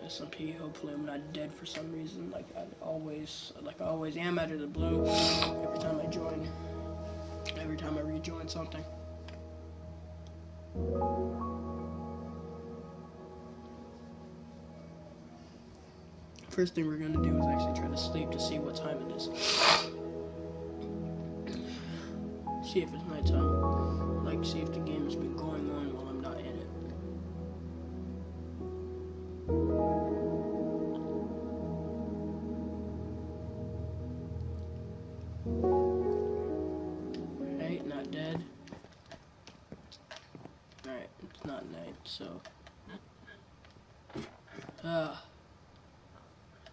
SMP. Hopefully I'm not dead for some reason. Like I always am out of the blue every time I join. Every time I rejoin something. First thing we're gonna do is actually try to sleep to see what time it is. See if it's nighttime. Like, see if the game has been going on while I'm not in it. Right, not dead. Alright, it's not night, so.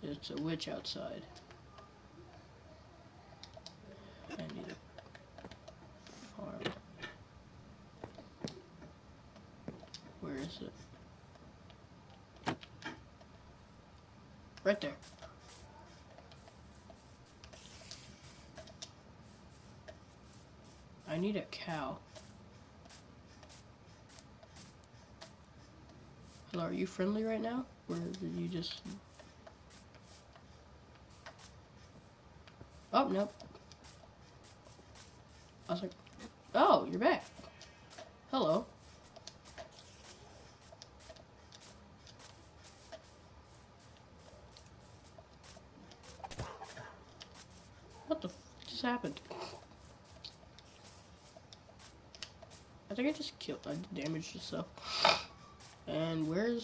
It's a witch outside. I need a farm. Where is it? Right there. I need a cow. Hello, are you friendly right now? Or did you just... Oh, nope. I was like, oh, you're back. Hello. What the f just happened? I think I just damaged myself. And where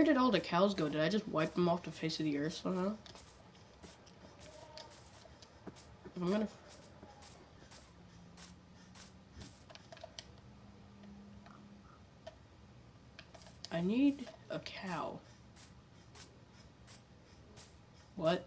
did all the cows go? Did I just wipe them off the face of the earth somehow? I'm gonna... I need a cow. What?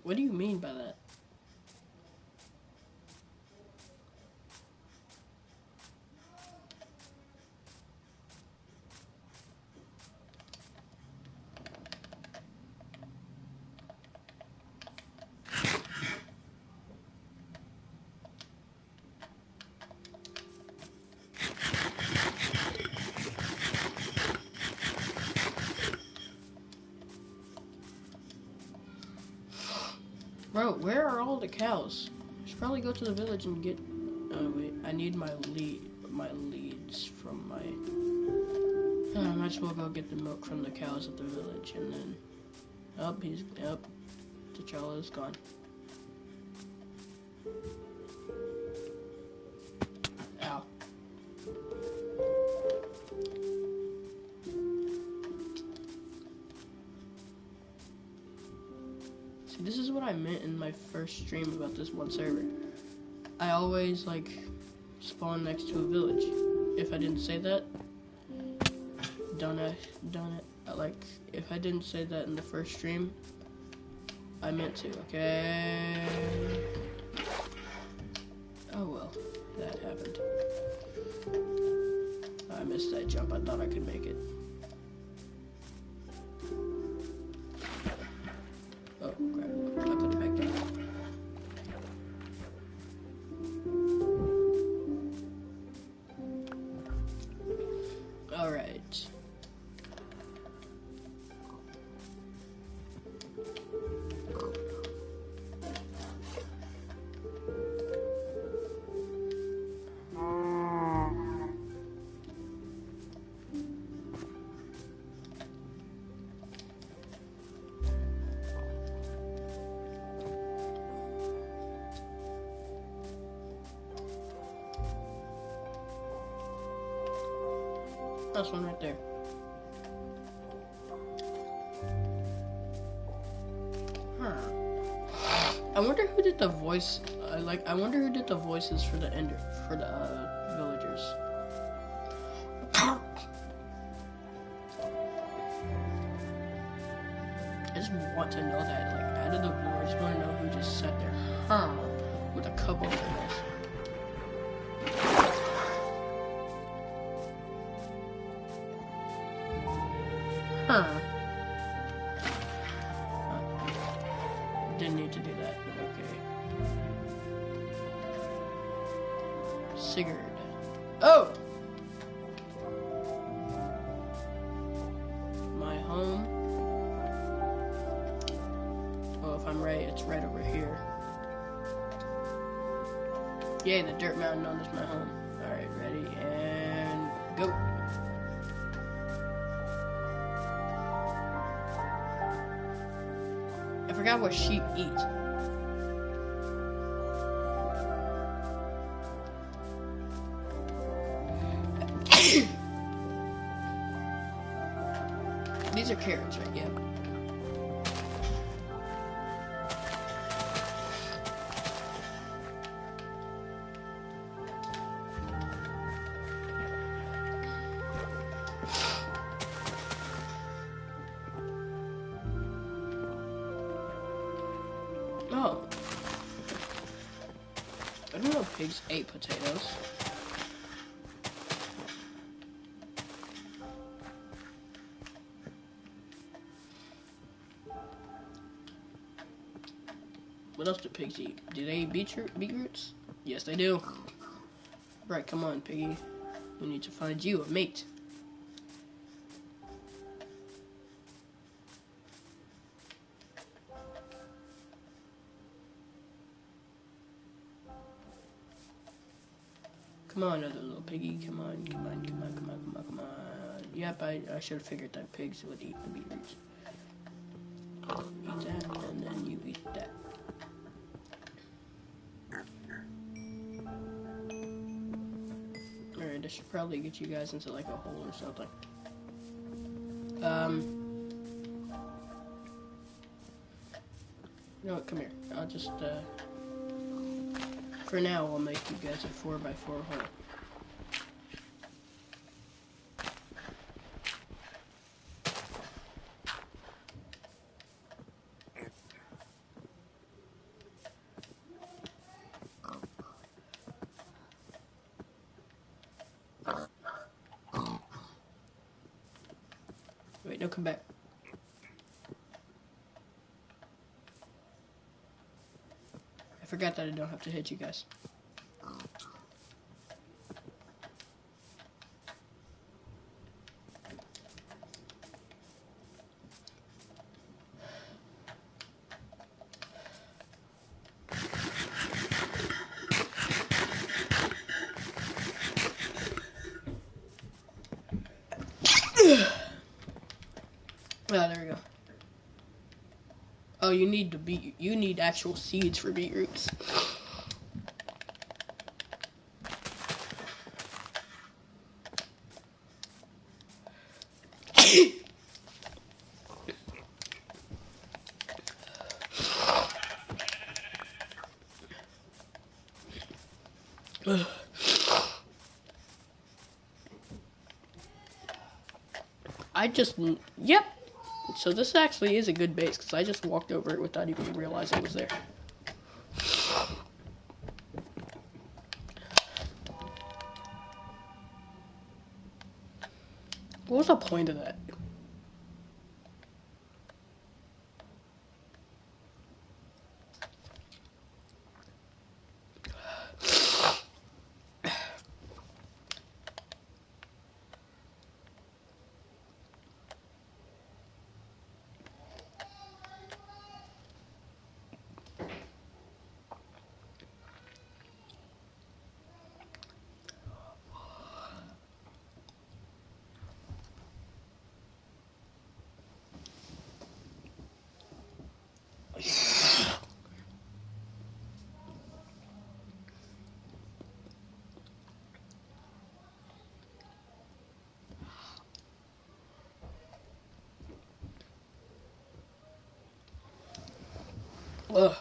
What do you mean by that? Bro, where are all the cows? I should probably go to the village and get... Oh, wait. I need my leads from my... I might as well go get the milk from the cows at the village, and then... Oh, T'Challa is gone. Ow. See, this is what I meant in my first stream about this one server. I always, like, spawn next to a village. If I didn't say that, done it. Like, if I didn't say that in the first stream, I meant to, okay? Oh well, that happened. I missed that jump, I thought I could make it. Oh, crap, I put it back down. Alright. That's one right there. I wonder who did the voice. I wonder who did the voices for the villagers. I just want to know that, like, out of the blue, I just want to know who just sat there, with a cup over their nose. Sigurd. Oh! My home. Well, if I'm right, it's right over here. Yay, the dirt mountain known as my home. Alright, ready, and go. I forgot what sheep eat. These are carrots, right? Yeah. Oh. I don't know if pigs ate potatoes. What else do pigs eat? Do they eat beetroots? Yes, they do. Right, come on, piggy. We need to find you a mate. Come on, other little piggy. Come on, come on, come on, come on, come on, come on. Yep, I should have figured that pigs would eat the beetroots. Eat that, and then you eat that. Alright, I should probably get you guys into like a hole or something. You know what, come here. I'll just, for now, I'll make you guys a 4x4 hole. Wait, no, come back. I forgot that I don't have to hit you guys. Ah, there we go. Oh, you need actual seeds for beetroots. Yep. So this actually is a good base, because I just walked over it without even realizing it was there. What was the point of that? Ugh.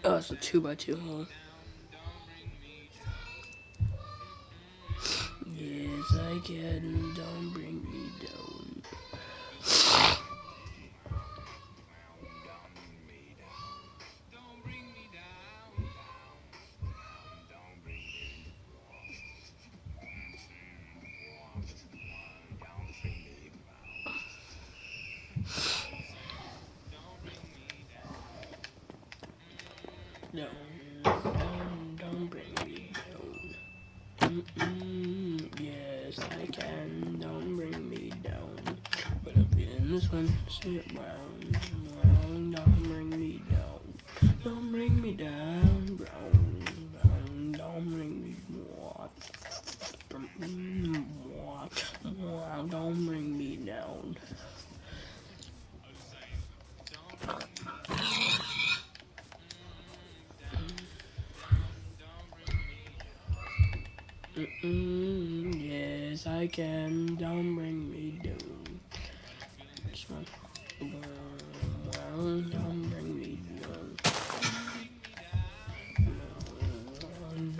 Oh, it's a 2x2 hole. Yes, I can. Don't bring me down. Don't bring me down. Yes, I can. Don't bring me down. But I've been in this one. Sit round. Don't bring me down. Don't bring me down. Brown. Don't bring me down. Don't bring me down. Yes, I can. Don't bring me down. This one. Don't bring me down.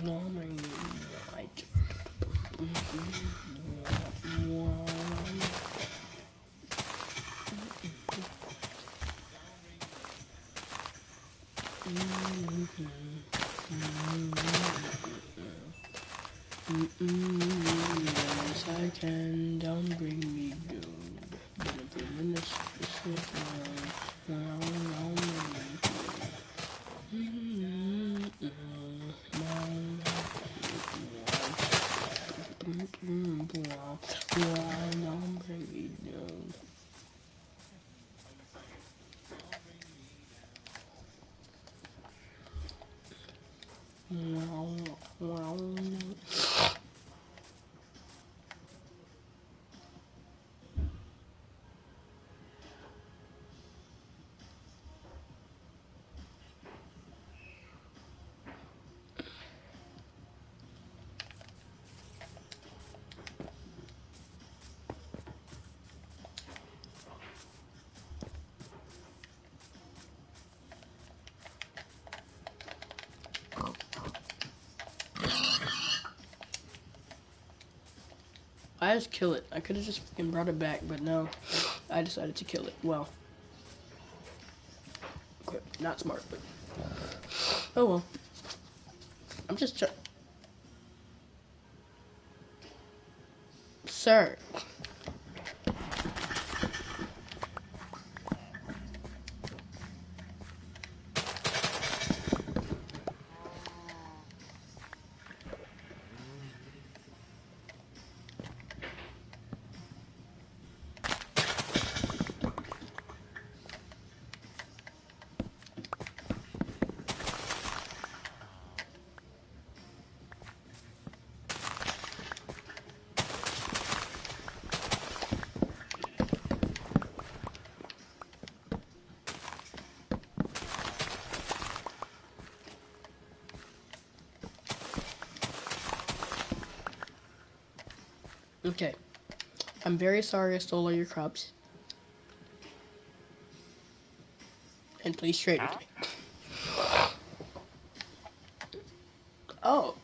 Don't bring me Yes, I can. Don't bring me down. But if you're in this don't bring me down. I just kill it. I could have just fucking brought it back, but no. I decided to kill it. Well. Not smart, but. Oh well. I'm just Sir. Okay. I'm very sorry I stole all your crops. And please trade with me. Oh.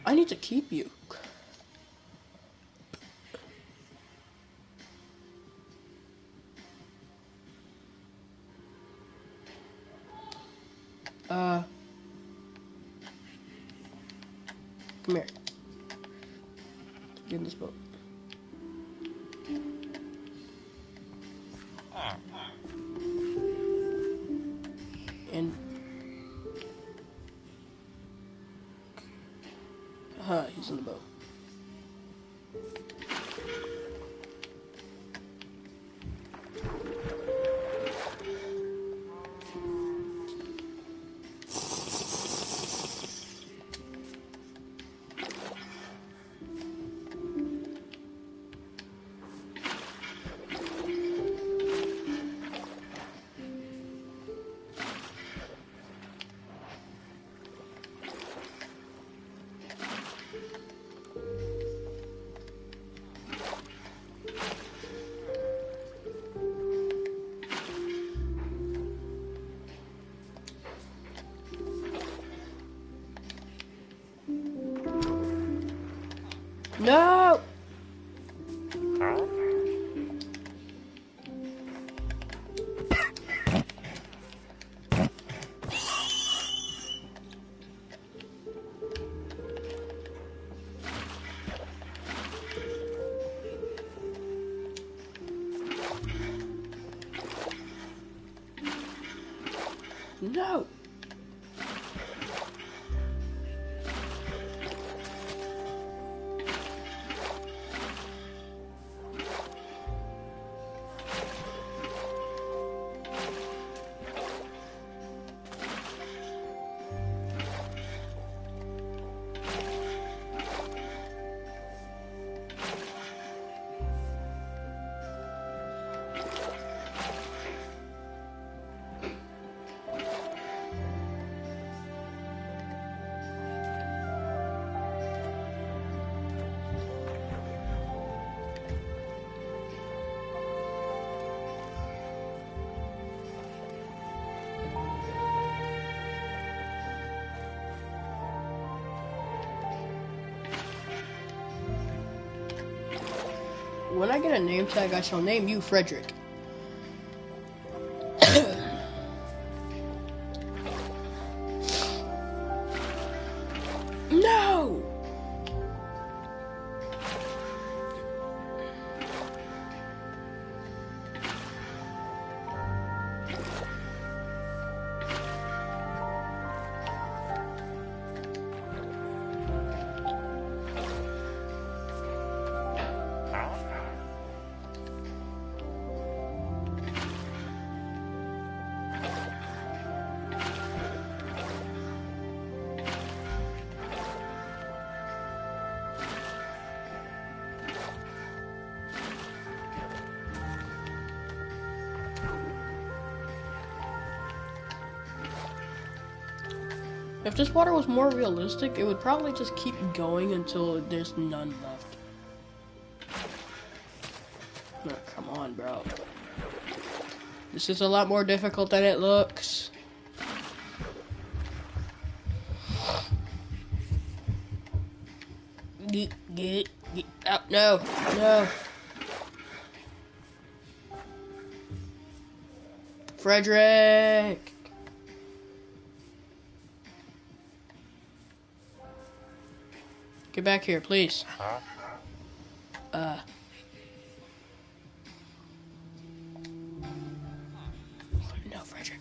I need to keep you. Come here. Get in this boat. And he's in the boat. No! No! When I get a name tag, I shall name you Frederick. No! If this water was more realistic, it would probably just keep going until there's none left. Oh, come on, bro. This is a lot more difficult than it looks. Get out. No, no. Frederick! Get back here, please. No, Frederick.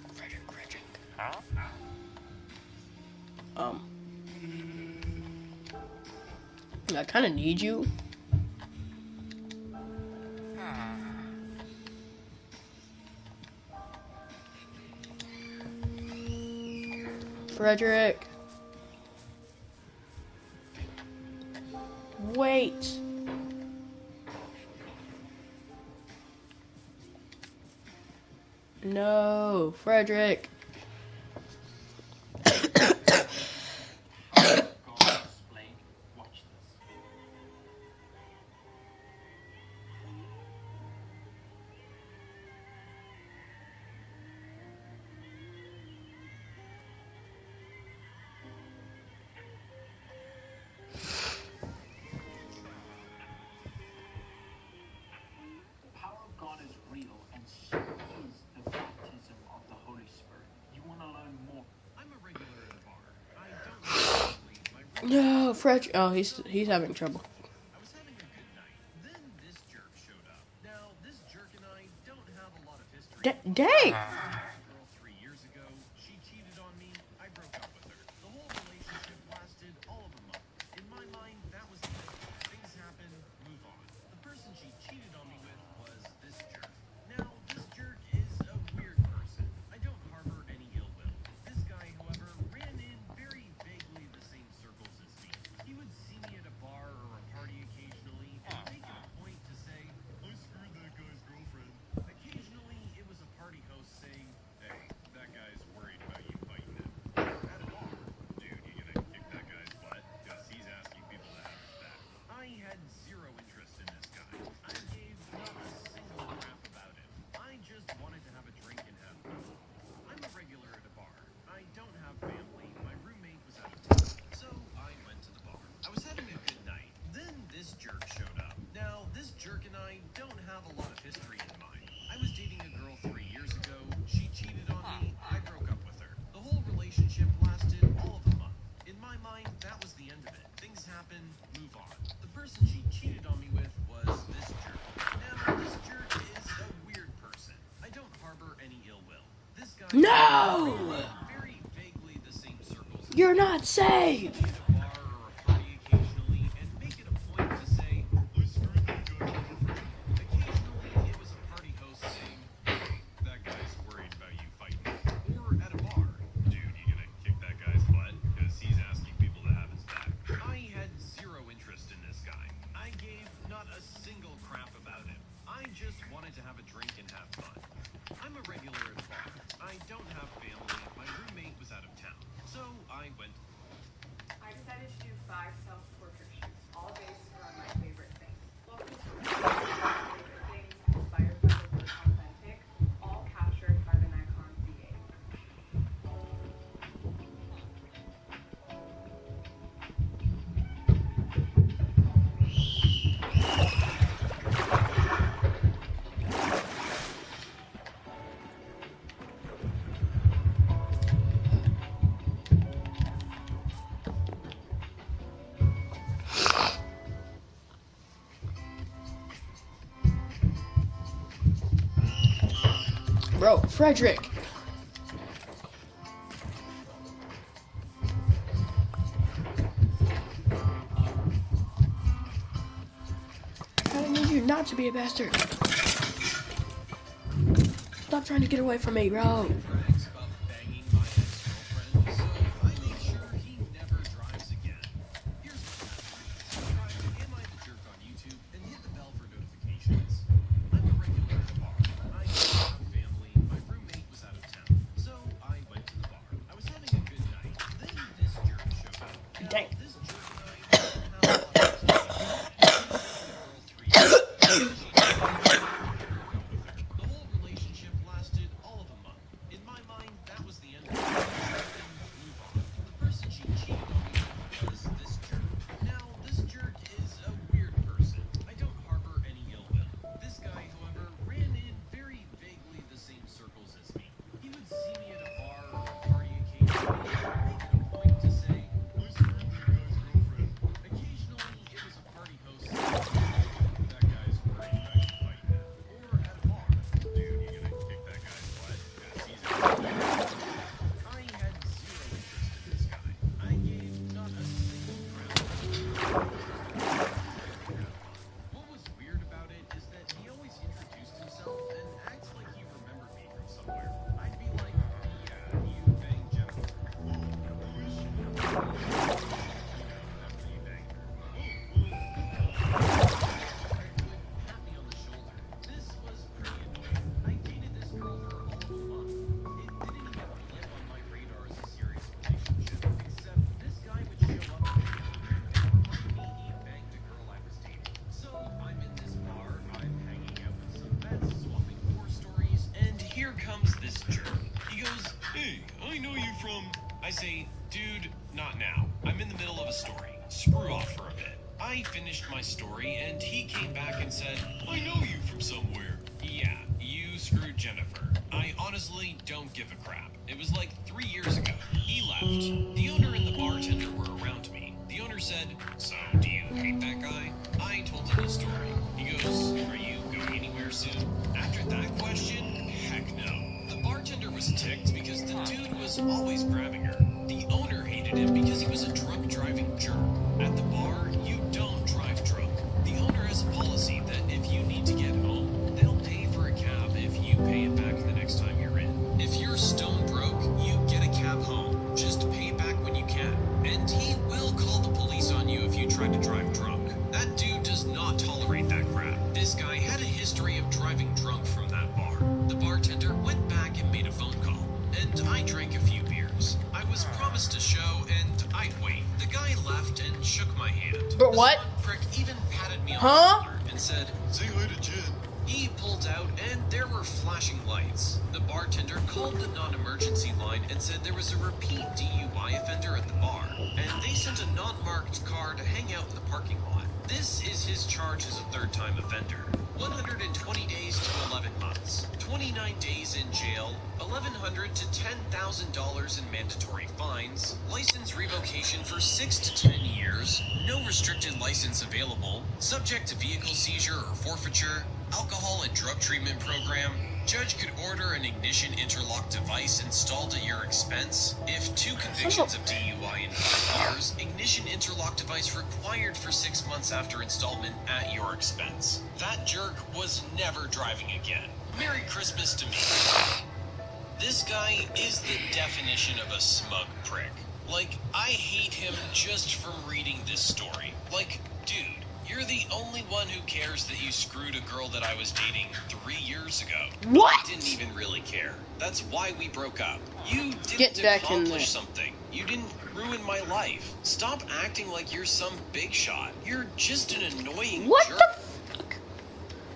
I kind of need you. Frederick. Wait. No, Frederick. No, Frederick. Oh, he's having trouble. I was having a good night. Then this jerk showed up. Now, this jerk and I don't have a lot of history. Dang! Girl 3 years ago, she cheated on me. I broke up with her. The whole relationship lasted all of a month. In my mind, that was it. Things happen, move on. The person she cheated on me with was this jerk. Now, this jerk is a weird person. I don't harbor any ill will. This guy, however, ran in very vaguely the same circles as me. He would see me at a bar or a party occasionally and make it a point to say, "I screwed that guy's girlfriend." Occasionally, it was a party host saying, harbor any ill will. This guy No! ran in very vaguely the same circles as You're me. not safe! He'd be at a bar or a party occasionally and make it a point to say, "I screwed that guy over." Occasionally, it was a party host saying, "Hey, that guy's worried about you fighting." Or at a bar, "Dude, you gonna kick that guy's butt? Because he's asking people to have his back." I had zero interest in this guy. I gave not a single crap about him. I just wanted to have a drink and have fun. I'm a regular at the bar. I don't have family. My roommate was out of town. So I went. I decided to do 5 self-portrait shoots, all based around my favorite things. Local stories, favorite things inspired by the word authentic, all captured by the Nikon Z8. Bro, Frederick! I need you not to be a bastard. Stop trying to get away from me, bro. Brags about banging my ex-girlfriend, so I make sure he never drives again. Here's what happened. Subscribe to Am I the Jerk on YouTube and hit the bell for notifications. I'm a regular at the bar. I don't have family. My roommate was out of town. So I went to the bar. I was having a good night. Then this jerk showed up. Now, Dang. this jerk and I didn't have a lot of time. He was dating a girl 3 years ago. The whole relationship lasted all of a month. In my mind, that was the end of it. Move on. The person she cheated on me with was this jerk. Now, this jerk is a weird person. I don't harbor any ill will. This guy, however, ran in very vaguely the same circles as me. He would see me at a bar or a party occasionally and make it a point to say, "I screwed that guy's girlfriend." Occasionally, it was a party host saying, "That guy's worried about you fighting him." Or at a bar, "Dude, you gonna kick that guy's butt? Because he's asking you to have his back." I had zero interest in this guy. I gave not a single crap. What was weird about it is that he always introduced himself and acts like he remembered me from somewhere. I'd be like, "Yeah, you banged Jennifer." "Oh, who is she?" After you banged her. "Oh, well." Pat me on the shoulder. This was pretty annoying. I dated this girl for all of a month. It didn't even blip on my radar as a serious relationship, except this guy would show up and remind me he banged a girl I was dating. So I'm in this bar, I'm hanging out with some vets, swapping war stories, and here comes this jerk. He goes, "Hey, I know you from..." I say, "Dude, not now. I'm in the middle of a story. Screw off for a bit." I finished my story, and he came back and said, "I know you from somewhere." "Yeah, you screwed Jennifer." I honestly don't give a crap. It was like 3 years ago. He left. The owner and the bartender were around me. The owner said, "So, do you hate that guy?" I told him the story. He goes, "Are you going anywhere soon?" After that question, heck no. The bartender was ticked because the dude was always grabbing her. The owner hated him because he was a drunk driving jerk. At the bar, you don't drive drunk. The owner has a policy that if you need to get home, they'll pay for a cab if you pay it back the next time you're in. If you're stone broke, you get a cab home. Just pay back when you can. And he will call the police on you if you try to drive drunk. That dude does not tolerate that crap. This guy had a history of driving drunk from that bar. The bartender went back and made a phone call. And I drank a few beers. I was promised a show, and I'd wait. The guy left and shook my hand. But what? The prick even patted me on Huh? the shoulder and said, "Say hi to Jen." He pulled out, and there were flashing lights. The bartender called the non-emergency line and said there was a repeat DUI offender at the bar, and they sent a non-marked car to hang out in the parking lot. This is his charge as a third-time offender. 120 days to 11 months. 29 days in jail, $1,100 to $10,000 in mandatory fines, license revocation for 6 to 10 years, no restricted license available, subject to vehicle seizure or forfeiture, alcohol and drug treatment program, Judge could order an ignition interlock device installed at your expense. If 2 convictions of DUI in 5 years, ignition interlock device required for 6 months after installment at your expense. That jerk was never driving again. Merry Christmas to me. This guy is the definition of a smug prick. Like, I hate him just from reading this story. Like, dude, you're the only one who cares that you screwed a girl that I was dating 3 years ago. What? I didn't even really care. That's why we broke up. You Get didn't back in there. accomplish something. You didn't ruin my life. Stop acting like you're some big shot. You're just an annoying What jerk. the fuck?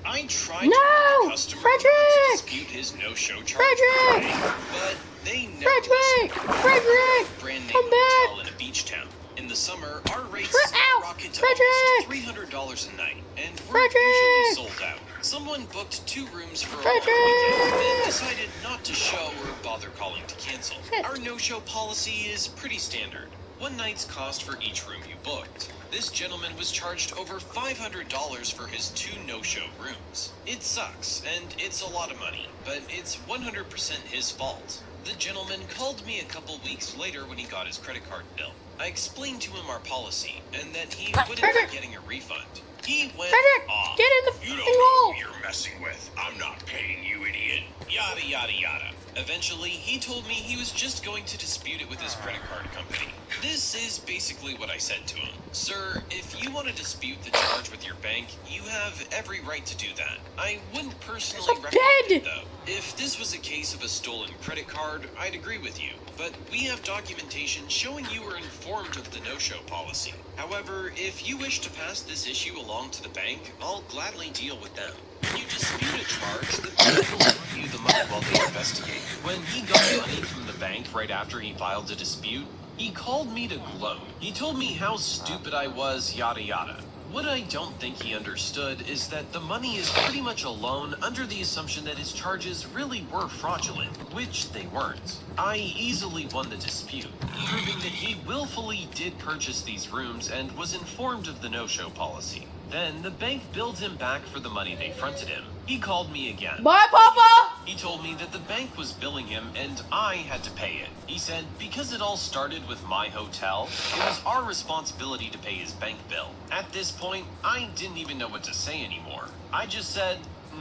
I tried No! to warn a customer Frederick! to dispute his no-show charge, Frederick! but they never Frederick! listened. Frederick! Brand name Come back! hotel in a beach town. In the summer, our rates Ow! rocket to Frederick! almost $300 a night, and we're Frederick! usually sold out. Someone booked 2 rooms for a long Frederick! weekend and decided not to show or bother calling to cancel. Shit. Our no-show policy is pretty standard. One night's cost for each room you booked. This gentleman was charged over $500 for his 2 no-show rooms. It sucks, and it's a lot of money, but it's 100% his fault. The gentleman called me a couple weeks later when he got his credit card bill. I explained to him our policy, and that he wouldn't Frederick! be getting a refund. He went Frederick! off. Get in the You fucking don't know hole! who you're messing with. I'm not paying you, idiot. Yada, yada, yada. Eventually, he told me he was just going to dispute it with his credit card company. This is basically what I said to him. Sir, if you want to dispute the charge with your bank, you have every right to do that. I wouldn't personally It's a recommend it, bed! though. If this was a case of a stolen credit card, I'd agree with you. But we have documentation showing you were informed of the no-show policy. However, if you wish to pass this issue along to the bank, I'll gladly deal with them. When you dispute a charge, the bank will give you the money while they investigate. When he got money from the bank right after he filed a dispute, he called me to gloat. He told me how stupid I was, yada yada. What I don't think he understood is that the money is pretty much a loan under the assumption that his charges really were fraudulent, which they weren't. I easily won the dispute, proving that he willfully did purchase these rooms and was informed of the no-show policy. Then the bank billed him back for the money they fronted him. He called me again. Bye, Papa! He told me that the bank was billing him and I had to pay it. He said because it all started with my hotel, it was our responsibility to pay his bank bill. At this point, I didn't even know what to say anymore. I just said,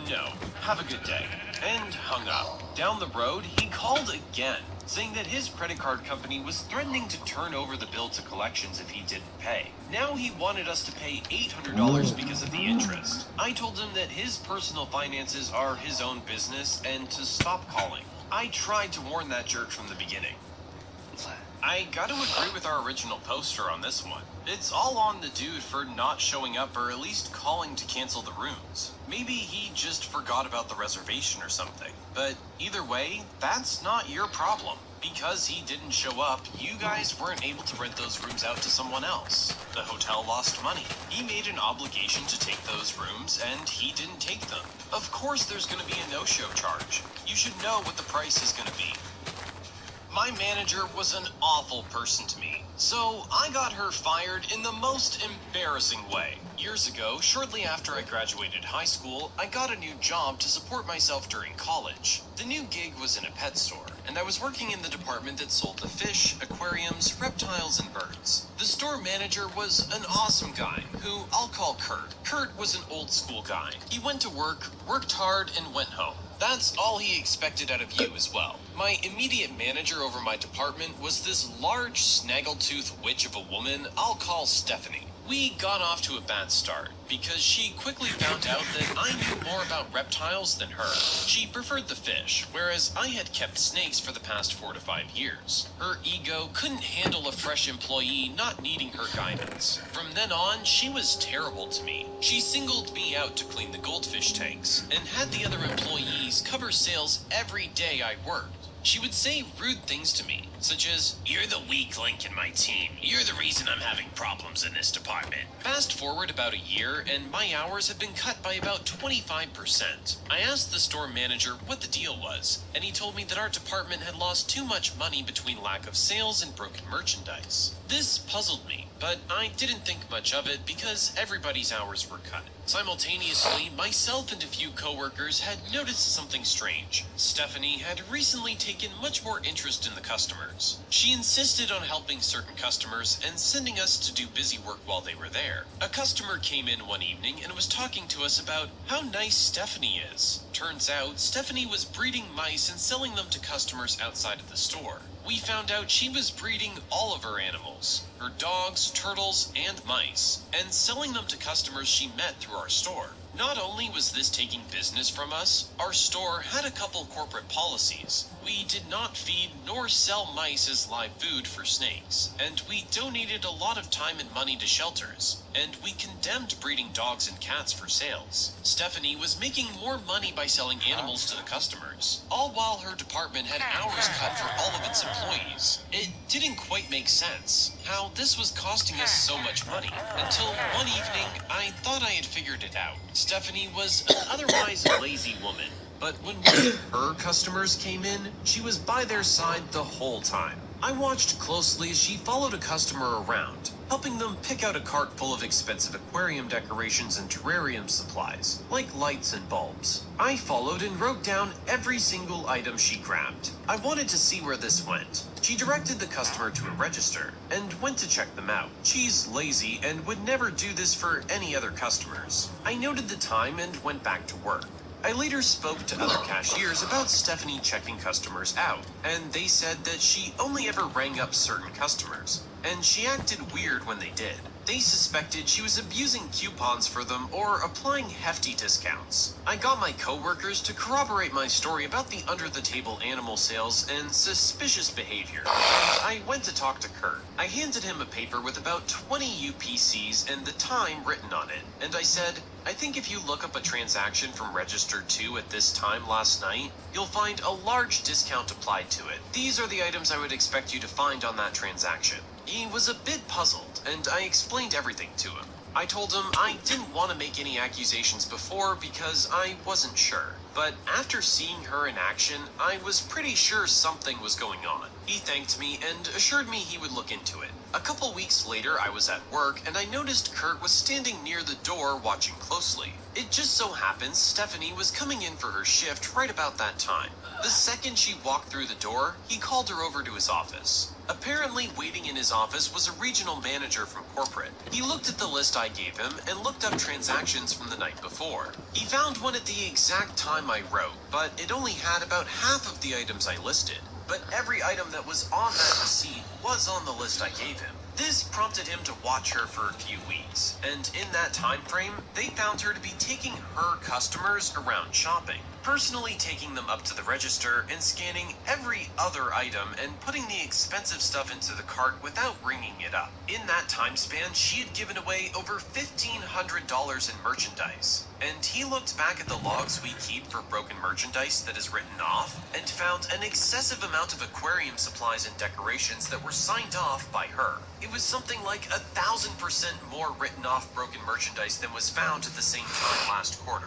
no, have a good day, and hung up. Down the road, he called again, saying that his credit card company was threatening to turn over the bill to collections if he didn't pay. Now he wanted us to pay $800 because of the interest. I told him that his personal finances are his own business and to stop calling. I tried to warn that jerk from the beginning. I gotta agree with our original poster on this one. It's all on the dude for not showing up or at least calling to cancel the rooms. Maybe he just forgot about the reservation or something. But either way, that's not your problem. Because he didn't show up, you guys weren't able to rent those rooms out to someone else. The hotel lost money. He made an obligation to take those rooms, and he didn't take them. Of course there's gonna be a no-show charge. You should know what the price is gonna be. My manager was an awful person to me, so I got her fired in the most embarrassing way. Years ago, shortly after I graduated high school, I got a new job to support myself during college. The new gig was in a pet store, and I was working in the department that sold the fish, aquariums, reptiles, and birds. The store manager was an awesome guy, who I'll call Kurt. Kurt was an old school guy. He went to work, worked hard, and went home. That's all he expected out of you as well. My immediate manager over my department was this large snaggletooth witch of a woman I'll call Stephanie. We got off to a bad start because she quickly found out that I knew more about reptiles than her. She preferred the fish, whereas I had kept snakes for the past 4 to 5 years. Her ego couldn't handle a fresh employee not needing her guidance. From then on, she was terrible to me. She singled me out to clean the goldfish tanks and had the other employees cover sales every day I worked. She would say rude things to me, such as, "You're the weak link in my team. You're the reason I'm having problems in this department." Fast forward about a year, and my hours have been cut by about 25%. I asked the store manager what the deal was, and he told me that our department had lost too much money between lack of sales and broken merchandise. This puzzled me, but I didn't think much of it because everybody's hours were cut. Simultaneously, myself and a few coworkers had noticed something strange. Stephanie had recently taken much more interest in the customers. She insisted on helping certain customers and sending us to do busy work while they were there. A customer came in one evening and was talking to us about how nice Stephanie is. Turns out, Stephanie was breeding mice and selling them to customers outside of the store. We found out she was breeding all of her animals, her dogs, turtles, and mice, and selling them to customers she met through our store. Not only was this taking business from us, our store had a couple corporate policies. We did not feed nor sell mice as live food for snakes, and we donated a lot of time and money to shelters, and we condemned breeding dogs and cats for sales. Stephanie was making more money by selling animals to the customers, all while her department had hours cut for all of its employees. It didn't quite make sense how this was costing us so much money, until one evening I thought I had figured it out. Stephanie was an otherwise lazy woman, but when one of her customers came in, she was by their side the whole time. I watched closely as she followed a customer around, helping them pick out a cart full of expensive aquarium decorations and terrarium supplies, like lights and bulbs. I followed and wrote down every single item she grabbed. I wanted to see where this went. She directed the customer to a register and went to check them out. She's lazy and would never do this for any other customers. I noted the time and went back to work. I later spoke to other cashiers about Stephanie checking customers out, and they said that she only ever rang up certain customers, and she acted weird when they did. They suspected she was abusing coupons for them or applying hefty discounts. I got my coworkers to corroborate my story about the under-the-table animal sales and suspicious behavior, and I went to talk to Kurt. I handed him a paper with about 20 UPCs and the time written on it, and I said, I think if you look up a transaction from Register 2 at this time last night, you'll find a large discount applied to it. These are the items I would expect you to find on that transaction. He was a bit puzzled, and I explained everything to him. I told him I didn't want to make any accusations before because I wasn't sure. But after seeing her in action, I was pretty sure something was going on. He thanked me and assured me he would look into it. A couple weeks later, I was at work and I noticed Kurt was standing near the door watching closely. It just so happens Stephanie was coming in for her shift right about that time. The second she walked through the door, he called her over to his office. Apparently waiting in his office was a regional manager from corporate. He looked at the list I gave him and looked up transactions from the night before. He found one at the exact time I wrote, but it only had about half of the items I listed. But every item that was on that receipt was on the list I gave him. This prompted him to watch her for a few weeks, and in that time frame, they found her to be taking her customers around shopping, personally taking them up to the register and scanning every other item and putting the expensive stuff into the cart without ringing it up. In that time span, she had given away over $1,500 in merchandise. And he looked back at the logs we keep for broken merchandise that is written off and found an excessive amount of aquarium supplies and decorations that were signed off by her. It was something like 1,000% more written off broken merchandise than was found at the same time last quarter.